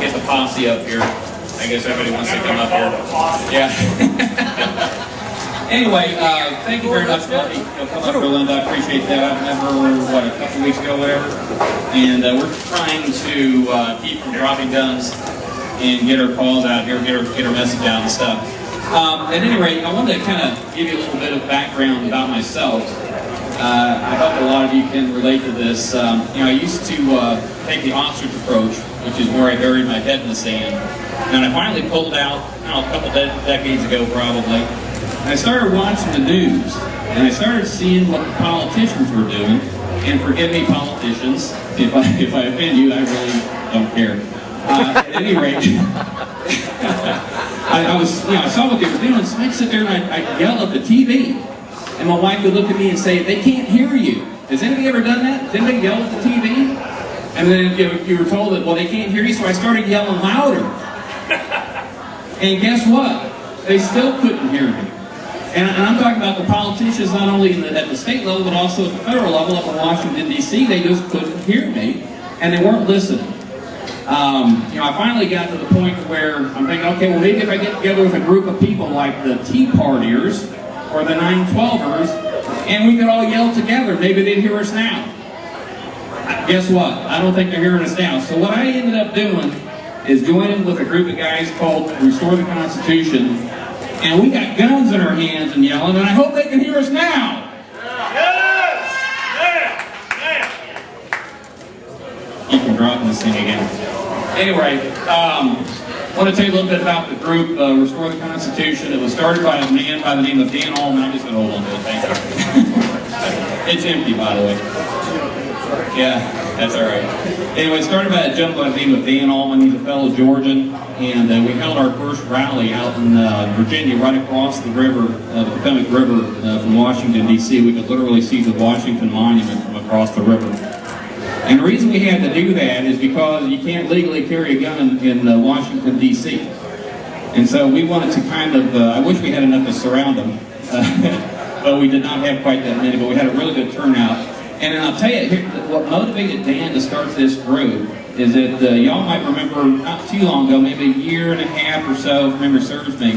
get the posse up here. I guess everybody wants to come up here. Yeah. Anyway, thank you very much for letting me come up here, Linda. I appreciate that. I've met her, what, a couple weeks ago, whatever. And we're trying to keep from dropping guns and get her calls out here, get her message out and stuff. At any rate, I wanted to kind of give you a little bit of background about myself. I hope a lot of you can relate to this. I used to take the ostrich approach, which is where I buried my head in the sand. And I finally pulled out, a couple decades ago probably. And I started watching the news, and I started seeing what the politicians were doing. And forgive me, politicians, if I offend you, I really don't care. At any rate, I saw what they were doing, so I'd sit there and I'd yell at the TV. And my wife would look at me and say, "They can't hear you." Has anybody ever done that? Has anybody yelled at the TV? And then you were told that, well, they can't hear you, so I started yelling louder. And guess what? They still couldn't hear me. And I'm talking about the politicians not only at the state level, but also at the federal level up in Washington, D.C. They just couldn't hear me, and they weren't listening. I finally got to the point where I'm thinking, okay, well, maybe if I get together with a group of people like the Tea Partiers or the 912ers, and we could all yell together, maybe they'd hear us now. Guess what? I don't think they're hearing us now. So what I ended up doing is joining with a group of guys called Restore the Constitution, and we got guns in our hands and yelling, and I hope they can hear us now. Keep from dropping this thing again. Anyway, I want to tell you a little bit about the group, Restore the Constitution. It was started by a man by the name of Dan Allman. I'm just going to hold on to it, thank you. It's empty, by the way. Yeah, that's all right. Anyway, it started by a gentleman by the name of Dan Allman. He's a fellow Georgian, and we held our first rally out in Virginia, right across the river, the Potomac River, from Washington, D.C. We could literally see the Washington Monument from across the river. And the reason we had to do that is because you can't legally carry a gun in Washington, D.C. And so we wanted to kind of, I wish we had enough to surround them, but we did not have quite that many, but we had a really good turnout. And I'll tell you, what motivated Dan to start this group is that y'all might remember not too long ago, maybe a year and a half or so, if memory serves me,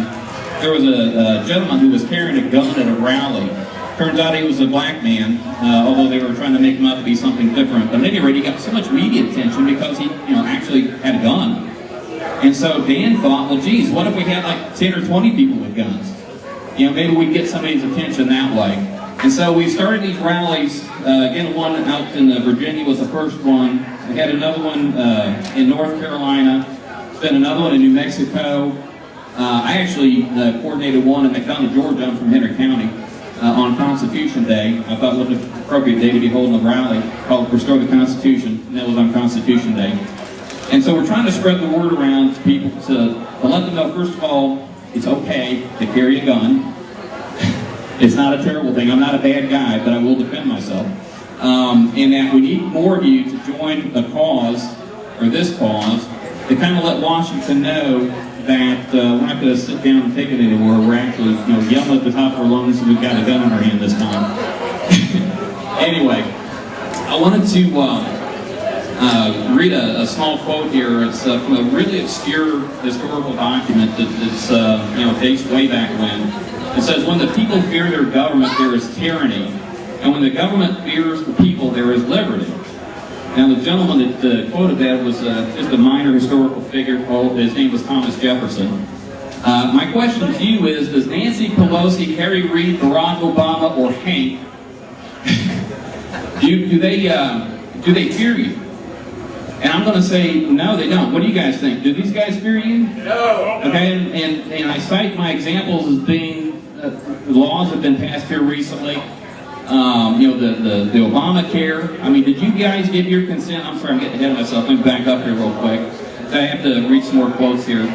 there was a gentleman who was carrying a gun at a rally. Turns out he was a black man, although they were trying to make him out to be something different. But at any rate, he got so much media attention because he, actually had a gun. And so Dan thought, well, geez, what if we had like 10 or 20 people with guns? Maybe we'd get somebody's attention that way. And so we started these rallies. Again, one out in Virginia was the first one. We had another one in North Carolina. Then another one in New Mexico. I actually coordinated one in McDonough, Georgia. I'm from Henry County. On Constitution Day. I thought it was an appropriate day to be holding a rally called Restore the Constitution, and that was on Constitution Day. And so we're trying to spread the word around to people to let them know, first of all, it's okay to carry a gun. It's not a terrible thing. I'm not a bad guy, but I will defend myself. And that we need more of you to join the cause, or this cause, to kind of let Washington know that we're not going to sit down and take it anymore. We're actually, yelling at the top of our lungs and we've got a gun in our hand this time. Anyway, I wanted to read a small quote here. It's from a really obscure historical document that dates way back when. It says, "When the people fear their government, there is tyranny. And when the government fears the people, there is liberty." Now, the gentleman that quoted that was just a minor historical figure. His name was Thomas Jefferson. My question to you is, does Nancy Pelosi, Harry Reid, Barack Obama, or Hank, do they fear you? And I'm going to say, no, they don't. What do you guys think? Do these guys fear you? No. Okay, and I cite my examples as being, laws have been passed here recently. The Obamacare. I mean, did you guys give your consent? I'm sorry, I'm getting ahead of myself. Let me back up here real quick. I have to read some more quotes here.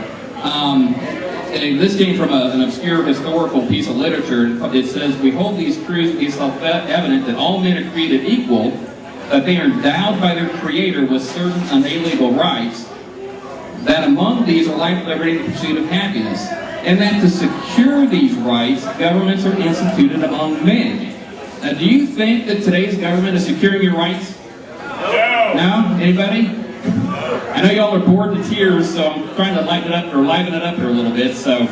And this came from an obscure historical piece of literature. It says, "We hold these truths to be self-evident that all men are created equal, that they are endowed by their Creator with certain unalienable rights, that among these are life, liberty, and the pursuit of happiness, and that to secure these rights, governments are instituted among men." Now, do you think that today's government is securing your rights? No. No? Anybody? I know y'all are bored to tears, so I'm trying to liven it up here a little bit. So,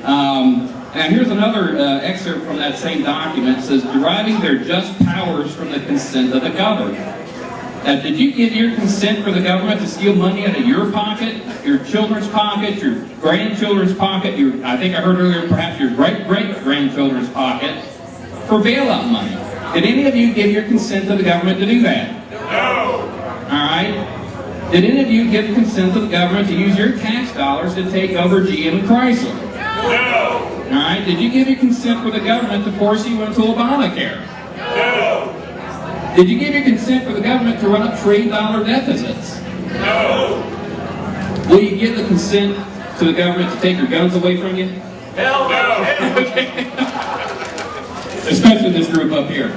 and here's another excerpt from that same document. It says, deriving their just powers from the consent of the governed. Now, did you give your consent for the government to steal money out of your pocket, your children's pocket, your grandchildren's pocket, I think I heard earlier, perhaps your great-great-grandchildren's pocket, for bailout money? Did any of you give your consent to the government to do that? No. All right. Did any of you give consent to the government to use your tax dollars to take over GM and Chrysler? No. All right. Did you give your consent for the government to force you into Obamacare? No. Did you give your consent for the government to run up trade dollar deficits? No. Will you give the consent to the government to take your guns away from you? Hell no. Okay. Especially this group up here.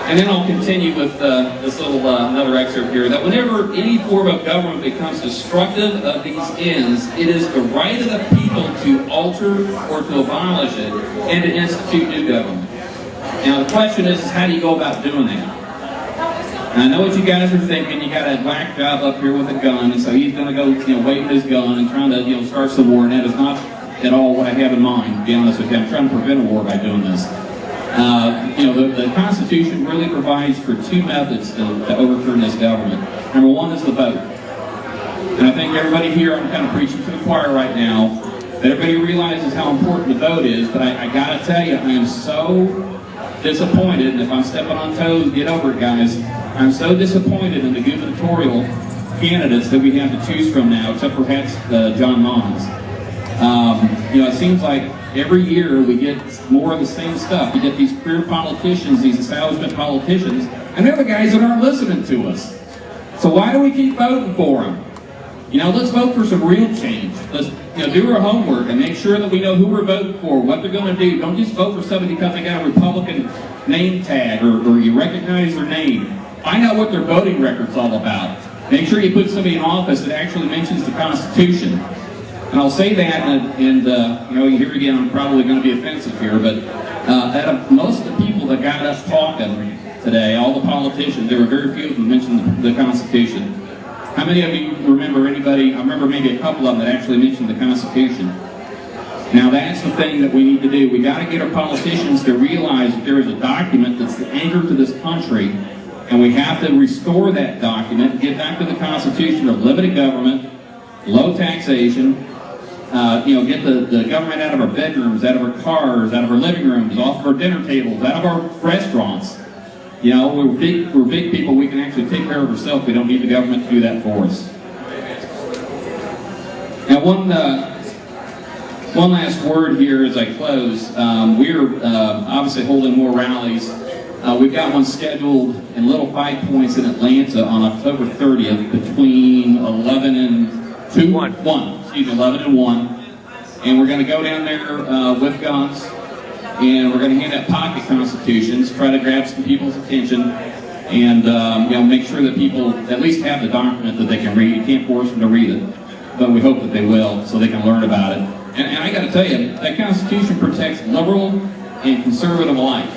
And then I'll continue with this little another excerpt here, that whenever any form of government becomes destructive of these ends, it is the right of the people to alter or to abolish it and to institute new government. Now the question is how do you go about doing that? And I know what you guys are thinking. You got a whack job up here with a gun, and so he's going to go, waving his gun and trying to, start some war. And that is not at all what I have in mind. To be honest with you, I'm trying to prevent a war by doing this. The Constitution really provides for two methods to overturn this government. Number one is the vote. And I think everybody here, I'm kind of preaching to the choir right now, that everybody realizes how important the vote is, but I got to tell you, I am so disappointed, and if I'm stepping on toes, get over it, guys. I'm so disappointed in the gubernatorial candidates that we have to choose from now, except perhaps John Mons. It seems like every year we get more of the same stuff. You get these career politicians, these establishment politicians, and they're the guys that aren't listening to us. So why do we keep voting for them? Let's vote for some real change. Let's do our homework and make sure that we know who we're voting for, what they're going to do. Don't just vote for somebody because they got a Republican name tag or you recognize their name. Find out what their voting record's all about. Make sure you put somebody in office that actually mentions the Constitution. And I'll say that, and here again, I'm probably going to be offensive here, but out of most of the people that got us talking today, all the politicians, there were very few of them mentioned the Constitution. How many of you remember anybody? I remember maybe a couple of them that actually mentioned the Constitution. Now that's the thing that we need to do. We got to get our politicians to realize that there is a document that's the anchor to this country, and we have to restore that document, get back to the Constitution of limited government, low taxation, get the government out of our bedrooms, out of our cars, out of our living rooms, off of our dinner tables, out of our restaurants. We're big people. We can actually take care of ourselves. We don't need the government to do that for us. Now, one last word here as I close. We're obviously holding more rallies. We've got one scheduled in Little Five Points in Atlanta on October 30th between 11 and 2? 11 and 1. And we're going to go down there with guns. And we're going to hand out pocket constitutions, try to grab some people's attention, and make sure that people at least have the document that they can read. You can't force them to read it, but we hope that they will, so they can learn about it. And I got to tell you, that Constitution protects liberal and conservative alike,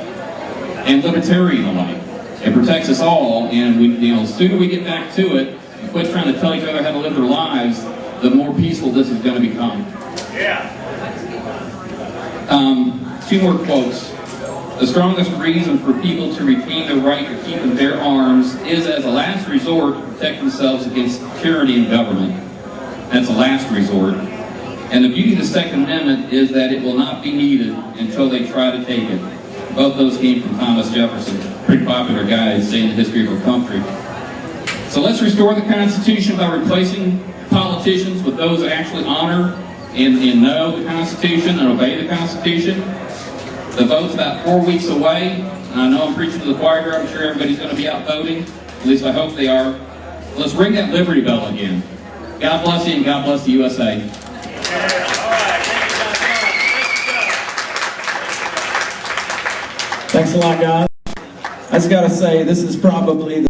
and libertarian alike. It protects us all, and the sooner we get back to it, and quit trying to tell each other how to live their lives, the more peaceful this is going to become. Yeah. Two more quotes. The strongest reason for people to retain their right to keep and bear arms is as a last resort to protect themselves against tyranny and government. That's a last resort. And the beauty of the Second Amendment is that it will not be needed until they try to take it. Both those came from Thomas Jefferson, pretty popular guy saying the history of our country. So let's restore the Constitution by replacing politicians with those that actually honor and know the Constitution and obey the Constitution. The vote's about 4 weeks away. I know I'm preaching to the choir here. I'm sure everybody's going to be out voting. At least I hope they are. Let's ring that Liberty Bell again. God bless you and God bless the USA. Thanks a lot, guys. I just got to say, this is probably the